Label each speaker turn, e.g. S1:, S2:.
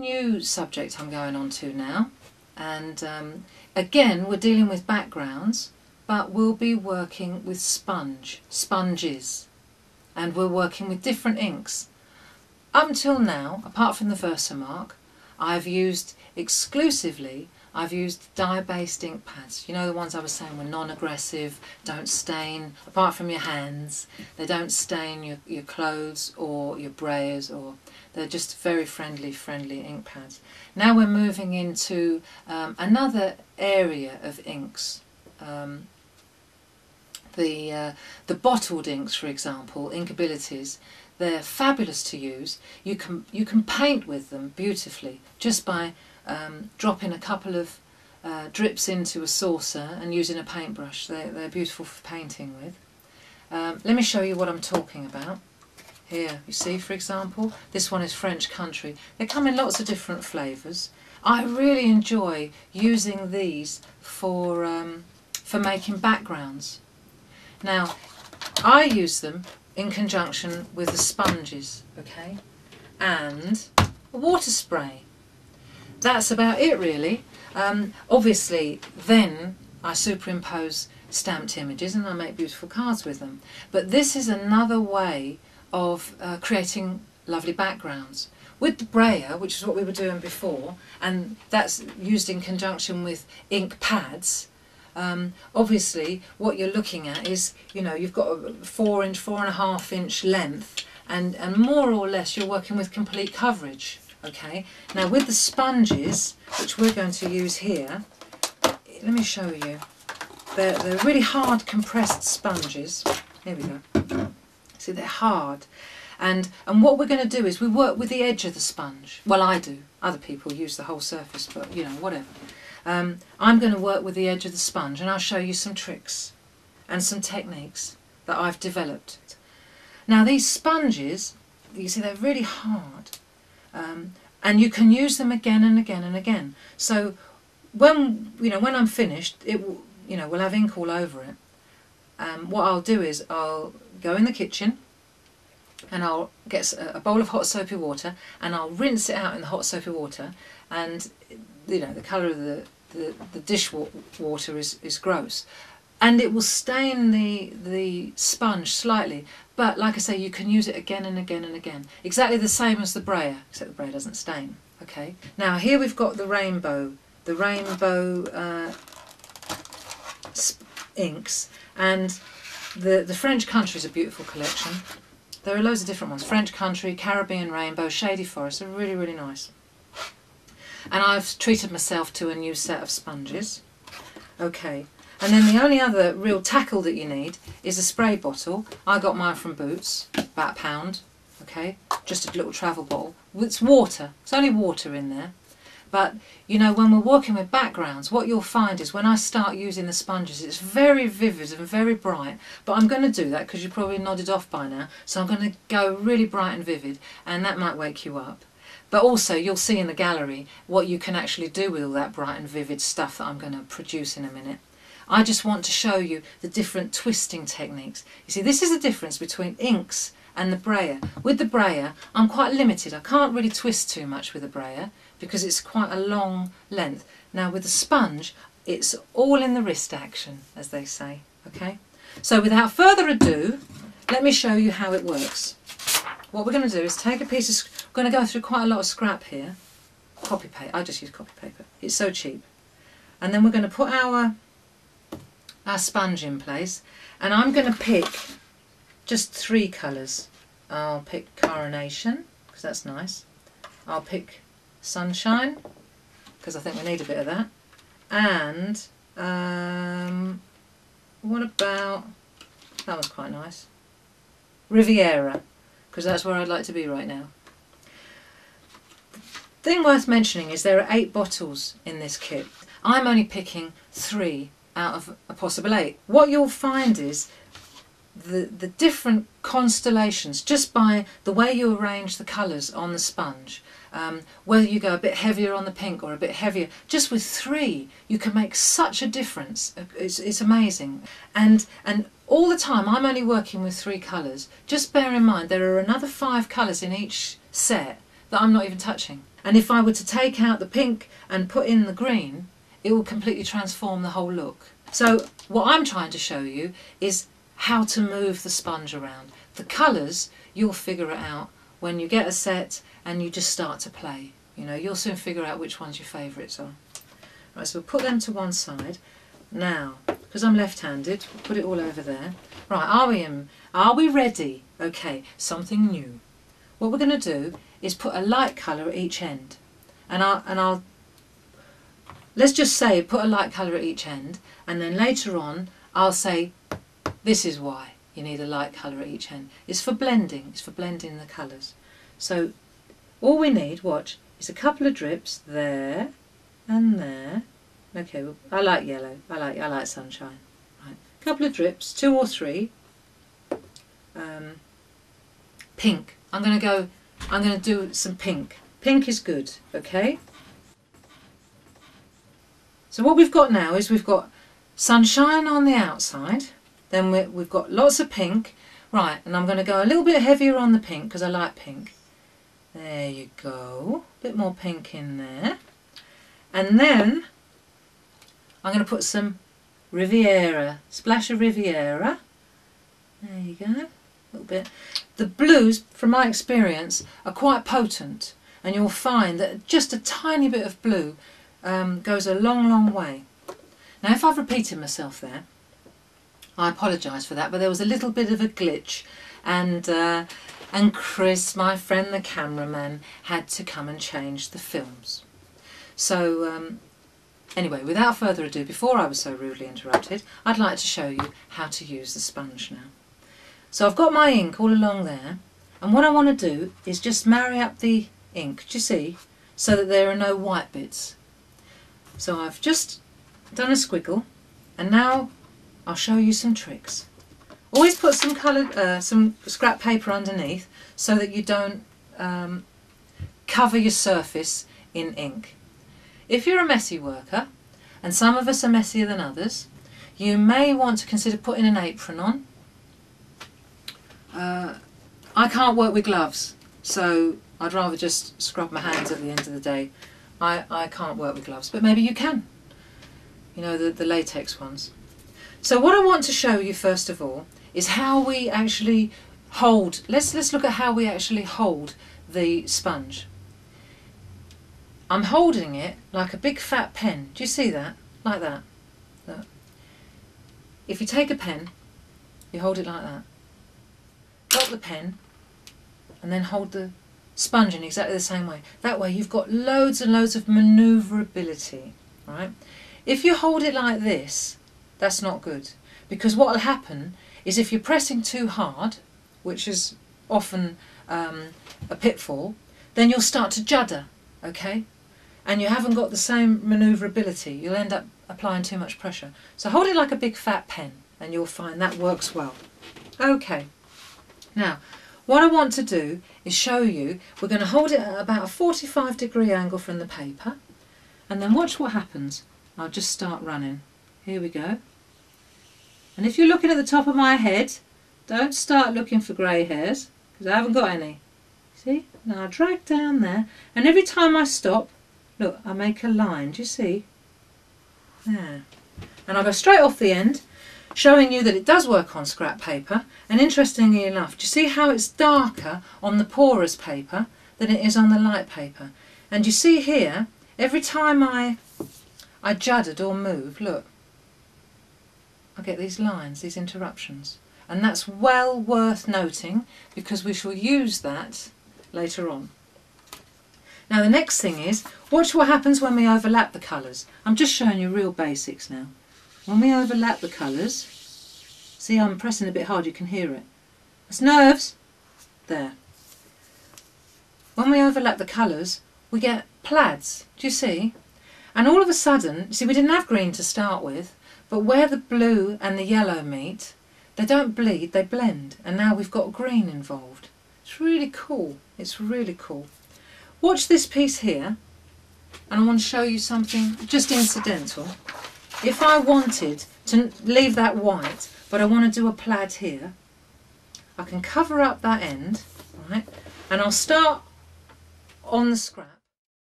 S1: new subject I'm going on to now, and again we're dealing with backgrounds, but we'll be working with sponges, and we're working with different inks. Up until now, apart from the Versamark, I've used dye-based ink pads. You know, the ones I was saying were non-aggressive, don't stain, apart from your hands, they don't stain your clothes or your brayers, or they're just very friendly ink pads. Now we're moving into another area of inks. The bottled inks, for example, Inkabilities, they're fabulous to use. You can paint with them beautifully just by dropping a couple of drips into a saucer and using a paintbrush. They're beautiful for painting with. Let me show you what I'm talking about. Here, you see, for example, this one is French Country. They come in lots of different flavours. I really enjoy using these for making backgrounds. Now, I use them in conjunction with the sponges, okay, and a water spray. That's about it, really. Obviously, then I superimpose stamped images and I make beautiful cards with them. But this is another way of creating lovely backgrounds. With the brayer, which is what we were doing before, and that's used in conjunction with ink pads, obviously what you're looking at is, you know, you've got a 4.5 inch length, and more or less you're working with complete coverage. Okay, now with the sponges, which we're going to use here, let me show you. They're really hard compressed sponges. Here we go. See, they're hard. And what we're going to do is we work with the edge of the sponge. Well, I do. Other people use the whole surface, but you know, whatever. I'm going to work with the edge of the sponge, and I'll show you some tricks and some techniques that I've developed. Now these sponges, you see, they're really hard, and you can use them again and again and again. So when I'm finished, it will, we'll have ink all over it. What I'll do is I'll go in the kitchen and I'll get a bowl of hot soapy water and I'll rinse it out in the hot soapy water, and the colour of the dishwater is gross, and it will stain the sponge slightly, but like I say, you can use it again and again and again, exactly the same as the brayer, except the brayer doesn't stain. Okay, now here we've got the rainbow inks, and the French Country is a beautiful collection. There are loads of different ones: French Country, Caribbean Rainbow, Shady Forest. They're really, really nice. And I've treated myself to a new set of sponges. Okay, and then the only other real tackle that you need is a spray bottle. I got mine from Boots, about £1. Okay, just a little travel bottle. It's water. It's only water in there. But when we're working with backgrounds, what you'll find is when I start using the sponges, it's very vivid and very bright. But I'm going to do that because you probably nodded off by now. So I'm going to go really bright and vivid, and that might wake you up. But also you'll see in the gallery what you can actually do with all that bright and vivid stuff that I'm going to produce in a minute. I just want to show you the different twisting techniques. You see, this is the difference between inks and the brayer. With the brayer, I'm quite limited. I can't really twist too much with the brayer because it's quite a long length. Now with the sponge, it's all in the wrist action, as they say. Okay, so without further ado, let me show you how it works. What we're going to do is take a piece of, we're going to go through quite a lot of scrap here. Copy paper, I just use copy paper, it's so cheap. And then we're going to put our sponge in place, and I'm going to pick just 3 colours. I'll pick Coronation, because that's nice. I'll pick Sunshine, because I think we need a bit of that. And what about, that was quite nice, Riviera, because that's where I'd like to be right now. Thing worth mentioning is there are 8 bottles in this kit. I'm only picking 3 out of a possible 8. What you'll find is the different constellations, just by the way you arrange the colours on the sponge, whether you go a bit heavier on the pink or a bit heavier, just with 3 you can make such a difference. It's amazing. And all the time I'm only working with 3 colours. Just bear in mind there are another 5 colours in each set that I'm not even touching. And if I were to take out the pink and put in the green, it will completely transform the whole look. So what I'm trying to show you is how to move the sponge around. The colours, you'll figure it out when you get a set and you just start to play. You know, you'll soon figure out which ones your favourites are. Right, so we'll put them to one side. Now, because I'm left-handed, we'll put it all over there. Right, are we ready? Okay, something new. What we're going to do is put a light colour at each end. And let's just say put a light colour at each end, and then later on I'll say this is why you need a light colour at each end. It's for blending the colours. So all we need, watch, is a couple of drips there and there. Okay, well, I like yellow, I like sunshine. Right. A couple of drips, 2 or 3. Pink. I'm going to do some pink. Pink is good, okay? So what we've got now is we've got sunshine on the outside, then we've got lots of pink. Right, and I'm going to go a little bit heavier on the pink because I like pink. There you go, a bit more pink in there. And then I'm going to put some Riviera, splash of Riviera. There you go, a little bit. The blues, from my experience, are quite potent, and you'll find that just a tiny bit of blue goes a long, long way. Now, if I've repeated myself there, I apologise for that, but there was a little bit of a glitch, and Chris, my friend the cameraman, had to come and change the films. So anyway, without further ado, before I was so rudely interrupted, I'd like to show you how to use the sponge now. So I've got my ink all along there, and what I want to do is just marry up the ink, do you see, so that there are no white bits. So I've just done a squiggle, and now I'll show you some tricks. Always put some scrap paper underneath so that you don't cover your surface in ink. If you're a messy worker, and some of us are messier than others, you may want to consider putting an apron on. I can't work with gloves, so I'd rather just scrub my hands at the end of the day. I can't work with gloves, but maybe you can. You know, the latex ones. So what I want to show you first of all is how we actually hold, let's look at how we actually hold the sponge. I'm holding it like a big fat pen. Do you see that? Like that. Look. If you take a pen, you hold it like that. Drop the pen and then hold the sponge in exactly the same way. That way you've got loads and loads of manoeuvrability. Right? If you hold it like this, that's not good, because what will happen is if you're pressing too hard, which is often a pitfall, then you'll start to judder, okay? And you haven't got the same manoeuvrability. You'll end up applying too much pressure. So hold it like a big fat pen and you'll find that works well. Okay, now what I want to do is show you, we're going to hold it at about a 45-degree angle from the paper, and then watch what happens. I'll just start running. Here we go. And if you're looking at the top of my head, don't start looking for grey hairs, because I haven't got any. See? Now I drag down there, and every time I stop, look, I make a line. Do you see? There. And I'll go straight off the end, showing you that it does work on scrap paper. And interestingly enough, do you see how it's darker on the porous paper than it is on the light paper? And you see here, every time I juddered or move, look, I get these lines, these interruptions. And that's well worth noting, because we shall use that later on. Now the next thing is, watch what happens when we overlap the colours. I'm just showing you real basics now. When we overlap the colours, see, I'm pressing a bit hard, you can hear it. It's nerves. There. When we overlap the colours, we get plaids. Do you see? And all of a sudden, see, we didn't have green to start with, but where the blue and the yellow meet, they don't bleed, they blend. And now we've got green involved. It's really cool. It's really cool. Watch this piece here, and I want to show you something just incidental. If I wanted to leave that white, but I want to do a plaid here, I can cover up that end, right, and I'll start on the scrap.